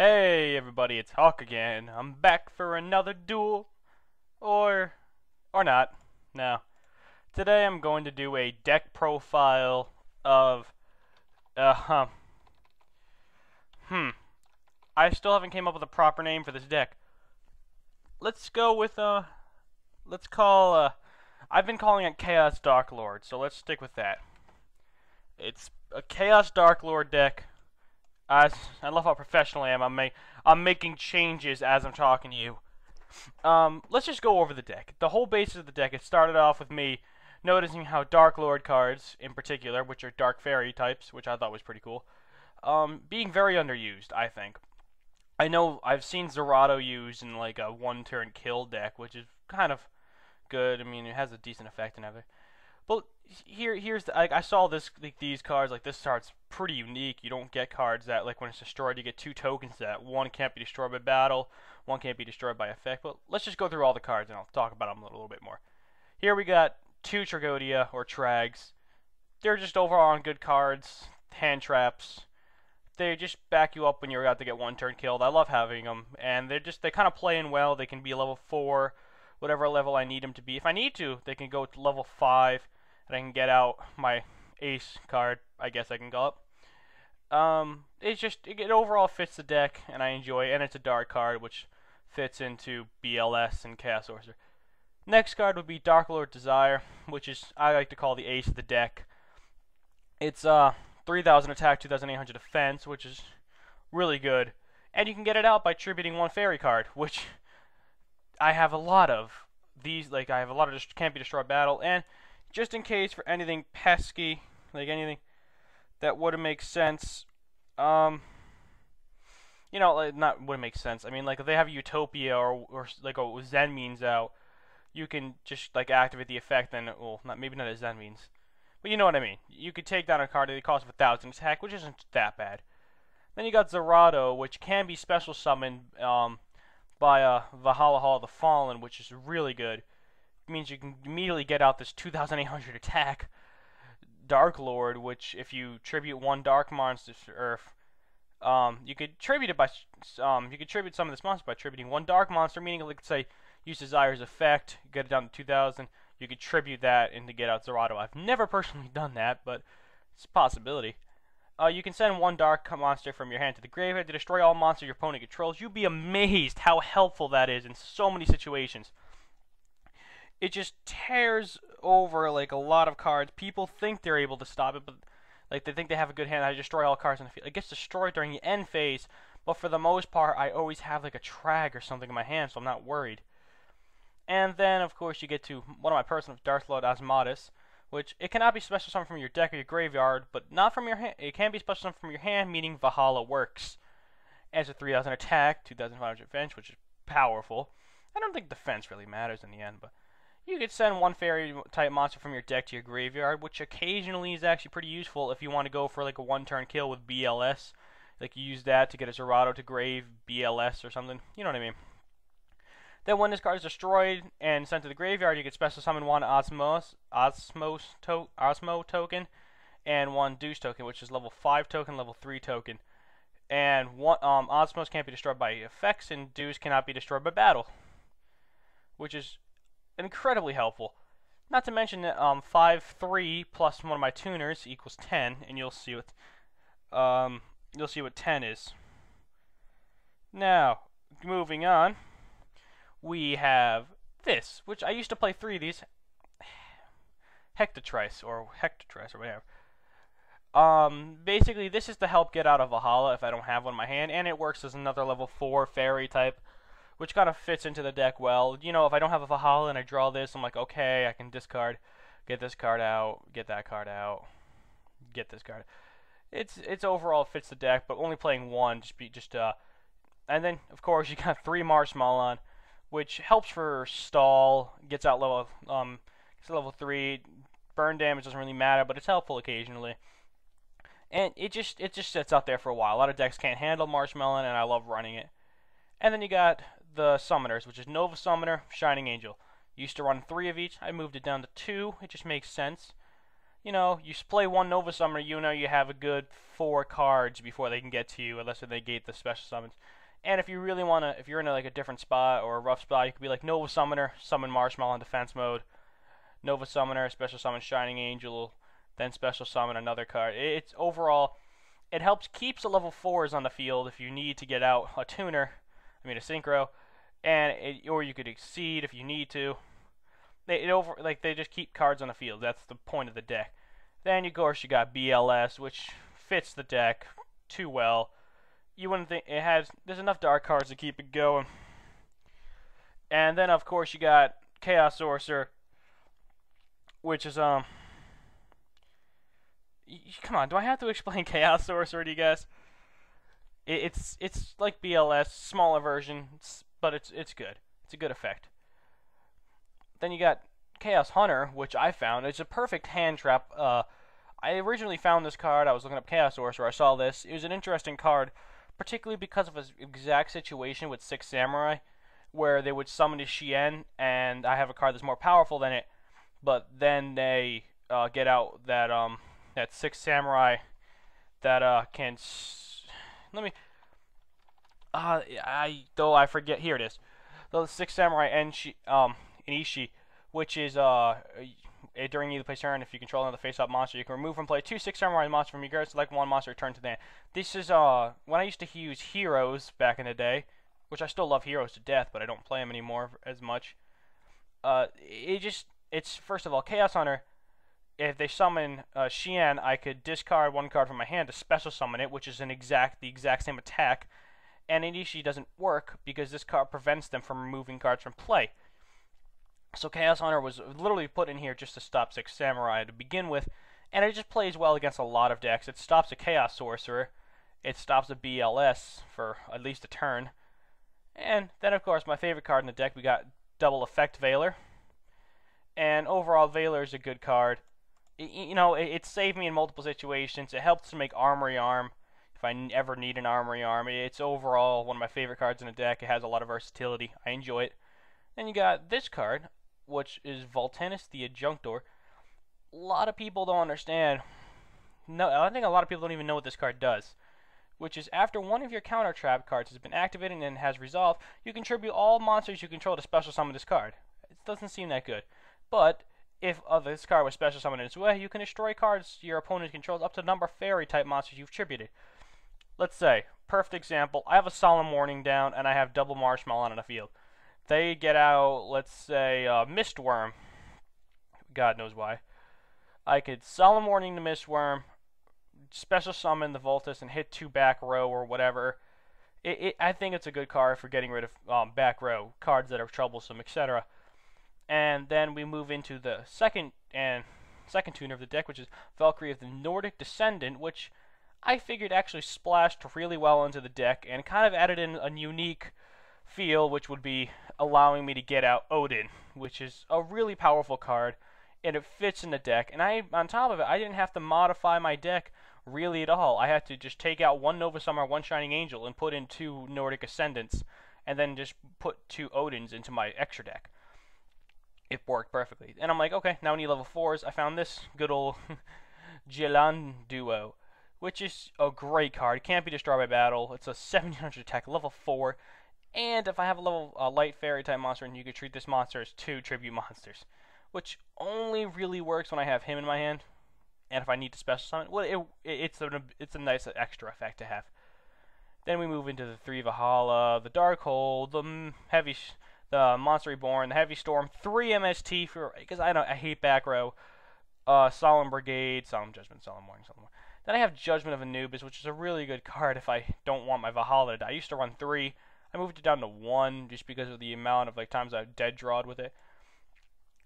Hey everybody, it's Hawk again. I'm back for another duel. Or not. No. Today I'm going to do a deck profile of uh hmm. I still haven't came up with a proper name for this deck. Let's go with let's call I've been calling it Chaos Darklord, so let's stick with that. It's a Chaos Darklord deck. I love how professional I am. I'm making changes as I'm talking to you. Let's just go over the deck. The whole basis of the deck, it started off with me noticing how Darklord cards, in particular, which are Dark Fairy types, which I thought was pretty cool, being very underused, I think. I know I've seen Zerato used in like a one-turn kill deck, which is kind of good. I mean, it has a decent effect and everything. But here's I saw these cards, like this card's pretty unique. You don't get cards that, like, when it's destroyed, you get two tokens that one can't be destroyed by battle, one can't be destroyed by effect. But let's just go through all the cards and I'll talk about them a little bit more. Here we got two Tragodia or Trags. They're just overall good cards, hand traps. They just back you up when you're about to get one turn killed. I love having them, and they kind of play in well. They can be level 4, whatever level I need them to be. If I need to, they can go to level 5. And I can get out my ace card, I guess I can call it. It overall fits the deck, and I enjoy it, and it's a dark card, which fits into BLS and Chaos Sorcerer. Next card would be Darklord Desire, which is, I like to call the ace of the deck. It's 3,000 attack, 2,800 defense, which is really good. And you can get it out by tributing one fairy card, which I have a lot of. These, like, I have a lot of just can't be destroyed battle, and just in case for anything pesky, like anything that wouldn't make sense, like, not wouldn't make sense. I mean, like, if they have Utopia or like a Zen means out, you can just like activate the effect, and well, maybe not a Zen means, but you know what I mean. You could take down a card that costs 1,000 attack, which isn't that bad. Then you got Zerato, which can be special summoned by Valhalla Hall of the Fallen, which is really good. Means you can immediately get out this 2,800 attack Darklord, which if you tribute one dark monster to Earth, you could tribute some of this monster by tributing one dark monster, meaning, like, say, use Desire's effect, get it down to 2,000. You could tribute that and to get out Zerato. I've never personally done that, but it's a possibility. You can send one dark monster from your hand to the graveyard to destroy all monsters your opponent controls. You'd be amazed how helpful that is in so many situations. It just tears over, like, a lot of cards. People think they're able to stop it, but, like, they think they have a good hand. I destroy all cards in the field. It gets destroyed during the end phase, but for the most part, I always have, like, a Trag or something in my hand, so I'm not worried. And then, of course, you get to one of my personal Darklord Osmotus, which it cannot be special summoned from your deck or your graveyard, but not from your hand. It can be special summoned from your hand, meaning Valhalla works. And it's a 3,000 attack, 2,500 defense, which is powerful. I don't think defense really matters in the end, but you could send one fairy-type monster from your deck to your graveyard, which occasionally is actually pretty useful if you want to go for, like, a one-turn kill with BLS. Like, you use that to get a Zerato to grave BLS or something. You know what I mean. Then when this card is destroyed and sent to the graveyard, you can special summon one Osmo token and one Deuce token, which is level 5 token, level 3 token. And one Osmos can't be destroyed by effects, and Deuce cannot be destroyed by battle, which is incredibly helpful. Not to mention that 5/3 plus one of my tuners equals 10, and you'll see what 10 is. Now, moving on, we have this, which I used to play 3 of these, Hectotrice or whatever. Basically, this is to help get out of Valhalla if I don't have one in my hand, and it works as another level 4 fairy type, which kind of fits into the deck well. You know, if I don't have a Valhalla and I draw this, I'm like, okay, I can discard, get this card out, get that card out, get this card. It's overall fits the deck, but only playing one, and then of course you got 3 Marshmallow, which helps for stall, gets out level 3. Burn damage doesn't really matter, but it's helpful occasionally. And it just sits out there for a while. A lot of decks can't handle Marshmallow, and I love running it. And then you got the Summoners, which is Nova Summoner, Shining Angel. Used to run 3 of each. I moved it down to 2. It just makes sense. you know, you play one Nova Summoner, you know you have a good 4 cards before they can get to you, unless they negate the special summons. And if you really want to, if you're in like a different spot or a rough spot, you could be like Nova Summoner, summon Marshmallow in defense mode, Nova Summoner, special summon Shining Angel, then special summon another card. It's overall, it helps keeps the level 4s on the field if you need to get out a tuner, a synchro, and or you could exceed if you need to. They just keep cards on the field. That's the point of the deck. Then of course you got BLS, which fits the deck too well. You wouldn't think it has. There's enough dark cards to keep it going. And then of course you got Chaos Sorcerer, which is come on, do I have to explain Chaos Sorcerer to you guys? It's like BLS, smaller version, but it's good. It's a good effect. Then you got Chaos Hunter, which I found. It's a perfect hand trap. I originally found this card. I was looking up Chaos Sorcerer. I saw this. It was an interesting card, particularly because of his exact situation with 6 Samurai, where they would summon a Shien, and I have a card that's more powerful than it, but then they get out that that 6 Samurai that can. Let me. I forget. Here it is. The 6 Samurai and Inishi, which is during either play turn, if you control another face-up monster, you can remove from play 2 6 Samurai monsters from your guard, select one monster, return to the hand. This is when I used to use Heroes back in the day, which I still love Heroes to death, but I don't play them anymore as much. It's first of all Chaos Hunter. If they summon Shien, I could discard one card from my hand to special summon it, which is the exact same attack. And Inishi doesn't work because this card prevents them from removing cards from play. So Chaos Hunter was literally put in here just to stop 6 Samurai to begin with, and it just plays well against a lot of decks. It stops a Chaos Sorcerer, it stops a BLS for at least a turn, and then of course my favorite card in the deck, we got Double Effect Veiler. And overall, Veiler is a good card. It saved me in multiple situations. It helps to make Armory Arm if I ever need an Armory Arm. It's overall one of my favorite cards in the deck. It has a lot of versatility. I enjoy it. Then you got this card, which is Voltanus the Adjunctor. A lot of people don't understand. No, I think a lot of people don't even know what this card does. Which is after one of your counter trap cards has been activated and has resolved, you contribute all monsters you control to special summon this card. It doesn't seem that good. But if this card was special summoned in its way, you can destroy cards your opponent controls up to the number of fairy type monsters you've tributed. Let's say, perfect example, I have a Solemn Warning down and I have double Marshmallow on the field. They get out, let's say, Mistworm. God knows why. I could Solemn Warning the Mistworm, special summon the Voltus, and hit 2 back row or whatever. I think it's a good card for getting rid of back row cards that are troublesome, etc. And then we move into the second tuner of the deck, which is Valkyrie of the Nordic Descendant, which I figured actually splashed really well into the deck and kind of added in a unique feel, which would be allowing me to get out Odin, which is a really powerful card, and it fits in the deck. And on top of it, I didn't have to modify my deck really at all. I had to just take out one Nova Summoner, one Shining Angel, and put in 2 Nordic Ascendants, and then just put 2 Odins into my extra deck. It worked perfectly. And I'm like, okay, now we need level 4s. I found this good old Jilan Duo, which is a great card. It can't be destroyed by battle. It's a 1700 attack, level 4. And if I have a level light fairy type monster, and you could treat this monster as 2 tribute monsters, which only really works when I have him in my hand. And if I need to special summon, well, it's a nice extra effect to have. Then we move into the 3 Valhalla, the Darkhold, the Monster Reborn, the Heavy Storm, 3 MST because I hate back row, Solemn Brigade, Solemn Judgment, Solemn Warning, Solemn Warning. Then I have Judgment of Anubis, which is a really good card if I don't want my Valhalla to die. I used to run 3. I moved it down to 1 just because of the amount of times I've dead drawed with it.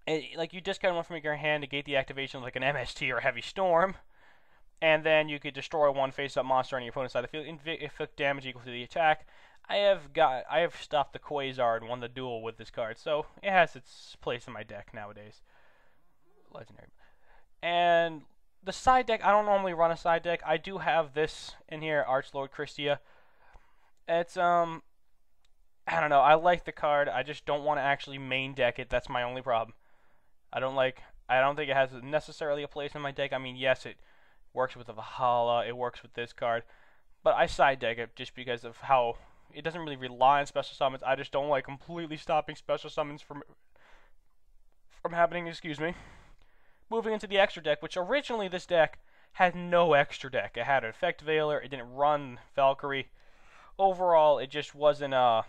You discard one from your hand to gate the activation of an MST or a Heavy Storm, and then you could destroy 1 face-up monster on your opponent's side of the field, inflict damage equal to the attack. I have stopped the Quasar and won the duel with this card, so it has its place in my deck nowadays. Legendary. And the side deck, I don't normally run a side deck. I do have this in here, Archlord Christia. It's I don't know. I like the card. I just don't want to actually main deck it. That's my only problem. I don't like I don't think it has necessarily a place in my deck. I mean, yes, it works with the Valhalla, it works with this card, but I side deck it just because of how it doesn't really rely on special summons. I just don't like completely stopping special summons from happening. Excuse me. Moving into the extra deck, which originally this deck had no extra deck. It had an Effect Veiler. It didn't run Valkyrie. Overall, it just wasn't I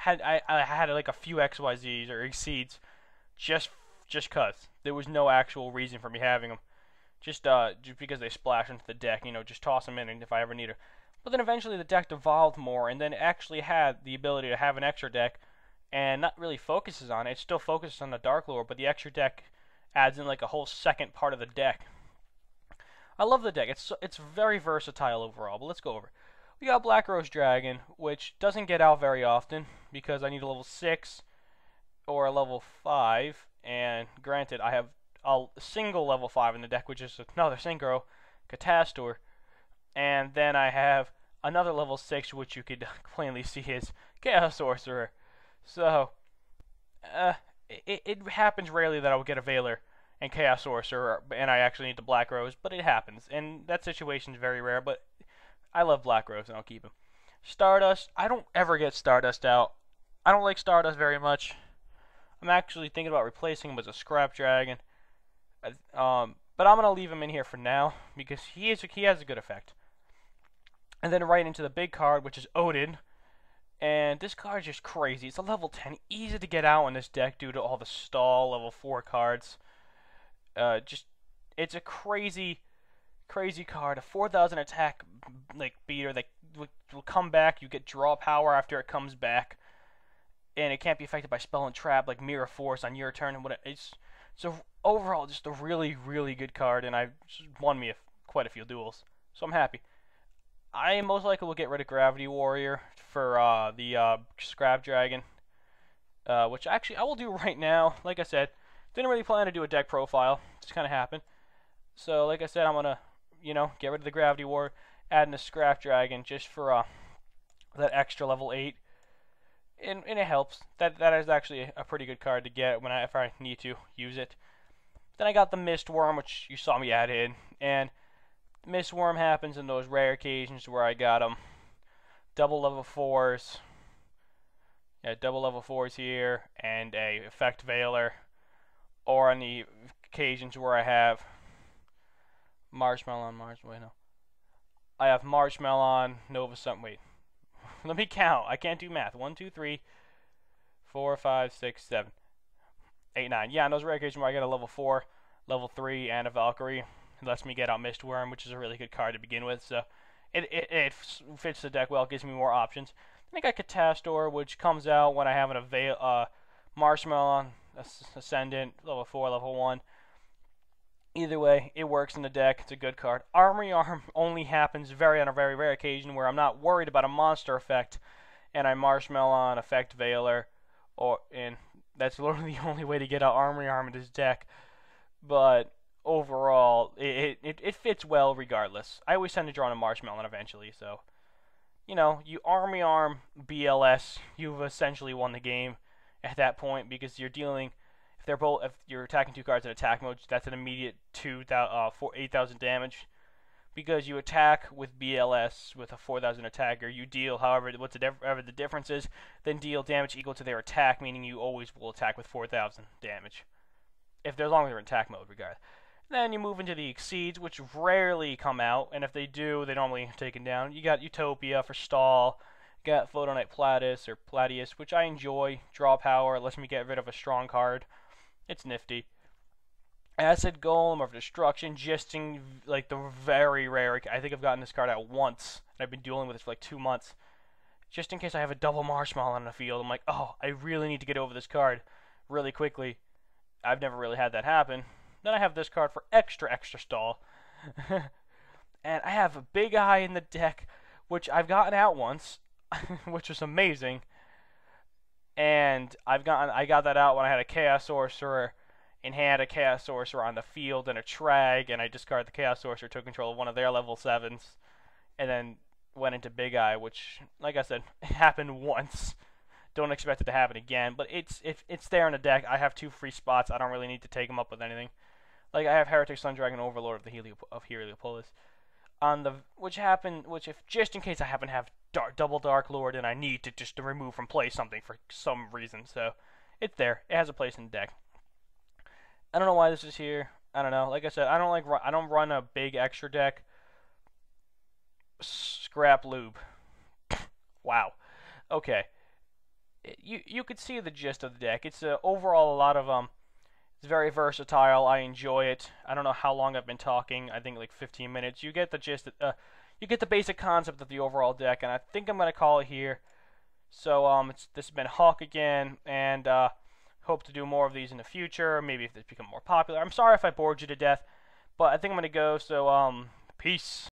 had like a few XYZs or Exceeds just cause there was no actual reason for me having them. Just because they splash into the deck, just toss them in and if I ever need them. But then eventually the deck devolved more, and then it actually had the ability to have an extra deck, and not really focuses on it. It still focuses on the Dark Lord, but the extra deck adds in like a whole second part of the deck. I love the deck. It's very versatile overall. But let's go over. We got Black Rose Dragon, which doesn't get out very often because I need a level 6 or a level 5. And granted, I have a single level 5 in the deck, which is another Synchro, Catastor. And then I have another level 6, which you could plainly see is Chaos Sorcerer. So, it happens rarely that I will get a Veiler and Chaos Sorcerer, and I actually need the Black Rose, but it happens. And that situation is very rare, but I love Black Rose, and I'll keep him. Stardust, I don't ever get Stardust out. I don't like Stardust very much. I'm actually thinking about replacing him with a Scrap Dragon. But I'm going to leave him in here for now, because he has a good effect. And then right into the big card, which is Odin. And this card is just crazy. It's a level 10, easy to get out in this deck due to all the stall level 4 cards. It's a crazy card. A 4,000 attack beater that will come back. You get draw power after it comes back, and it can't be affected by spell and trap like Mirror Force on your turn. And so overall just a really good card, and I've won me quite a few duels, so I'm happy. I most likely will get rid of Gravity Warrior for the Scrap Dragon, which actually I will do right now. Like I said, didn't really plan to do a deck profile, just kind of happened. So like I said, I'm gonna get rid of the Gravity Warrior, add in the Scrap Dragon just for that extra level 8, and it helps. That is actually a pretty good card to get if I need to use it. Then I got the Mist Worm, which you saw me add in, and Mist Worm happens in those rare occasions where I got them double level 4s. Yeah, double level 4s here, and a Effect Veiler. Or on the occasions where I have Marshmallow, I have Marshmallow, Nova something. Wait, let me count. I can't do math. 1, 2, 3, 4, 5, 6, 7, 8, 9. Yeah, on those rare occasions where I get a level 4, level 3, and a Valkyrie. It lets me get out Mistworm, which is a really good card to begin with, so it fits the deck well. It gives me more options. Then I got Catastor, which comes out when I have a Marshmallow, Ascendant, level 4, level 1. Either way, it works in the deck. It's a good card. Armory Arm only happens on a very rare occasion where I'm not worried about a monster effect, and I Marshmallow, Effect Veiler, and that's literally the only way to get out Armory Arm in this deck. But overall, it fits well regardless. I always tend to draw on a Marshmallow eventually, so you Army Arm BLS, you've essentially won the game at that point, because you're dealing, if you're attacking 2 cards in attack mode, that's an immediate 8,000 damage. Because you attack with BLS with a 4,000 attacker, you deal whatever the difference is, then deal damage equal to their attack, meaning you always will attack with 4,000 damage. As long as they're in attack mode, regardless. Then you move into the Exceeds, which rarely come out, and if they do, they normally are taken down. You got Utopia for stall, you got Photonite Platius, which I enjoy. Draw power, lets me get rid of a strong card. It's nifty. Acid Golem of Destruction, just in like the very rare, I think I've gotten this card out once, and I've been dealing with it for like 2 months. Just in case I have a double Marshmallow on the field, I'm like, oh, I really need to get over this card really quickly. I've never really had that happen. Then I have this card for extra stall. And I have a Big Eye in the deck, which I've gotten out once, which was amazing. And I got that out when I had a Chaos Sorcerer in hand, a Chaos Sorcerer on the field, and a Trag, and I discarded the Chaos Sorcerer, took control of one of their level 7s, and then went into Big Eye, which, like I said, happened once. Don't expect it to happen again, but if it's there in the deck, I have 2 free spots. I don't really need to take them up with anything. Like I have Heretic Sun Dragon Overlord of the Heliopolis on the which if just in case I happen to have double Dark Lord and I need to just to remove from play something for some reason. So it's there. It has a place in the deck. I don't know why this is here. I don't know. Like I said, I don't run a big extra deck. Scrap Lube. Wow. Okay. You could see the gist of the deck. It's overall a lot of it's very versatile. I enjoy it. I don't know how long I've been talking. I think like 15 minutes. You get the gist. You get the basic concept of the overall deck, and I think I'm gonna call it here. So this has been Hawk again, and hope to do more of these in the future. Maybe if they become more popular. I'm sorry if I bored you to death, but I think I'm gonna go. So peace.